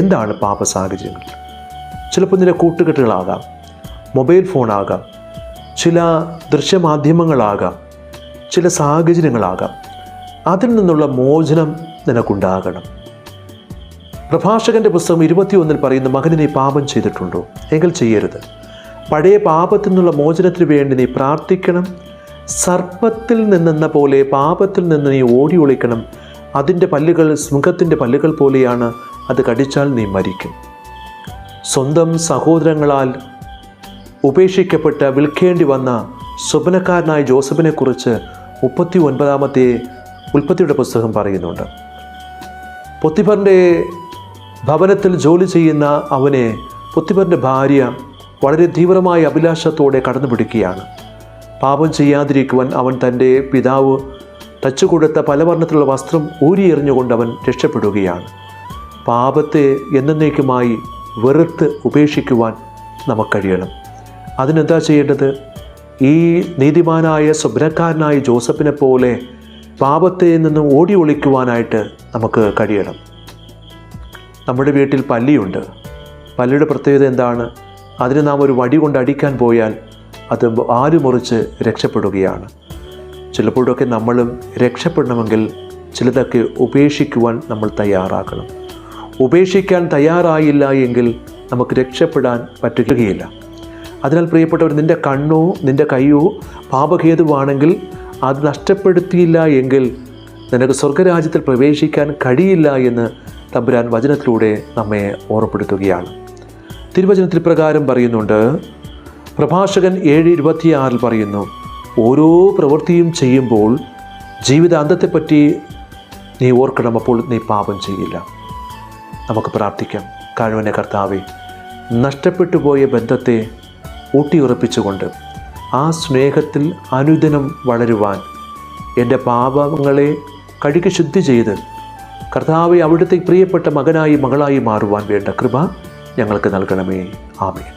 എന്താണ് പാപ സാഹചര്യങ്ങൾ? ചിലപ്പോൾ നിന്റെ കൂട്ടുകെട്ടുകളാകാം, മൊബൈൽ ഫോണാകാം, ചില ദൃശ്യമാധ്യമങ്ങളാകാം, ചില സാഹചര്യങ്ങളാകാം. അതിൽ നിന്നുള്ള മോചനം നിനക്കുണ്ടാകണം. പ്രഭാഷകൻ്റെ പുസ്തകം 21 പറയുന്ന, മകനെ നീ പാപം ചെയ്തിട്ടുണ്ടോ? എങ്കിൽ ചെയ്യരുത്. പഴയ പാപത്തിൽ നിന്നുള്ള മോചനത്തിന് വേണ്ടി നീ പ്രാർത്ഥിക്കണം. സർപ്പത്തിൽ നിന്നെന്ന പോലെ പാപത്തിൽ നിന്ന് നീ ഓടി ഒളിക്കണം. അതിൻ്റെ പല്ലുകൾ സിംഹത്തിൻ്റെ പല്ലുകൾ പോലെയാണ്, അത് കടിച്ചാൽ നീ മരിക്കും. സ്വന്തം സഹോദരങ്ങളാൽ ഉപേക്ഷിക്കപ്പെട്ട് വിൽക്കേണ്ടി വന്ന സ്വപ്നക്കാരനായ ജോസഫിനെക്കുറിച്ച് 39-ാമത്തെ ഉൽപ്പത്തിയുടെ പുസ്തകം പറയുന്നുണ്ട്. പൊത്തിഫറിൻ്റെ ഭവനത്തിൽ ജോലി ചെയ്യുന്ന അവനെ പൊത്തിഫറിൻ്റെ ഭാര്യ വളരെ തീവ്രമായ അഭിലാഷത്തോടെ കടന്നു പിടിക്കുകയാണ്. പാപം ചെയ്യാതിരിക്കുവാൻ അവൻ തൻ്റെ പിതാവ് തച്ചുകൊടുത്ത പലവർണ്ണത്തിലുള്ള വസ്ത്രം ഊരിയെറിഞ്ഞുകൊണ്ട് അവൻ രക്ഷപ്പെടുകയാണ്. പാപത്തെ എന്നേക്കുമായി വെറുത്ത് ഉപേക്ഷിക്കുവാൻ നമുക്ക് കഴിയണം. അതിനെന്താ ചെയ്യേണ്ടത്? ഈ നീതിമാനായ സ്വപ്നക്കാരനായ ജോസഫിനെ പോലെ പാപത്തെ നിന്നും ഓടി ഒളിക്കുവാനായിട്ട് നമുക്ക് കഴിയണം. നമ്മുടെ വീട്ടിൽ പല്ലിയുണ്ട്. പല്ലിയുടെ പ്രത്യേകത എന്താണ്? അതിന് നാം ഒരു വടി കൊണ്ട് അടിക്കാൻ പോയാൽ അത് ആര് മുറിച്ച് രക്ഷപ്പെടുകയാണ്. ചിലപ്പോഴൊക്കെ നമ്മളും രക്ഷപ്പെടണമെങ്കിൽ ചിലതൊക്കെ ഉപേക്ഷിക്കുവാൻ നമ്മൾ തയ്യാറാക്കണം. ഉപേക്ഷിക്കാൻ തയ്യാറായില്ല എങ്കിൽ നമുക്ക് രക്ഷപ്പെടാൻ പറ്റുകയില്ല. അതിനാൽ പ്രിയപ്പെട്ടവർ, നിൻ്റെ കണ്ണോ നിൻ്റെ കൈയോ പാപഹേതുവാണെങ്കിൽ അത് നഷ്ടപ്പെടുത്തിയില്ല എങ്കിൽ നിനക്ക് സ്വർഗരാജ്യത്തിൽ പ്രവേശിക്കാൻ കഴിയില്ല എന്ന് തമ്പുരാൻ വചനത്തിലൂടെ നമ്മെ ഓർമ്മപ്പെടുത്തുകയാണ്. തിരുവചനത്തിൽ പ്രകാരം പറയുന്നുണ്ട്, പ്രഭാഷകൻ 7:26 പറയുന്നു, ഓരോ പ്രവൃത്തിയും ചെയ്യുമ്പോൾ ജീവിതാന്തത്തെപ്പറ്റി നീ ഓർക്കണം, അപ്പോൾ നീ പാപം ചെയ്യില്ല. നമുക്ക് പ്രാർത്ഥിക്കാം. കാരുണ്യ കർത്താവേ, നഷ്ടപ്പെട്ടു പോയ ബന്ധത്തെ ഊട്ടിയുറപ്പിച്ചുകൊണ്ട് ആ സ്നേഹത്തിൽ അനുദിനം വളരുവാൻ എൻ്റെ പാപങ്ങളെ കഴുകി ശുദ്ധി ചെയ്ത് കർത്താവെ അവിടുത്തെ പ്രിയപ്പെട്ട മകനായി മകളായി മാറുവാൻ വേണ്ട കൃപ ഞങ്ങൾക്ക് നൽകണമേ. ആമേൻ.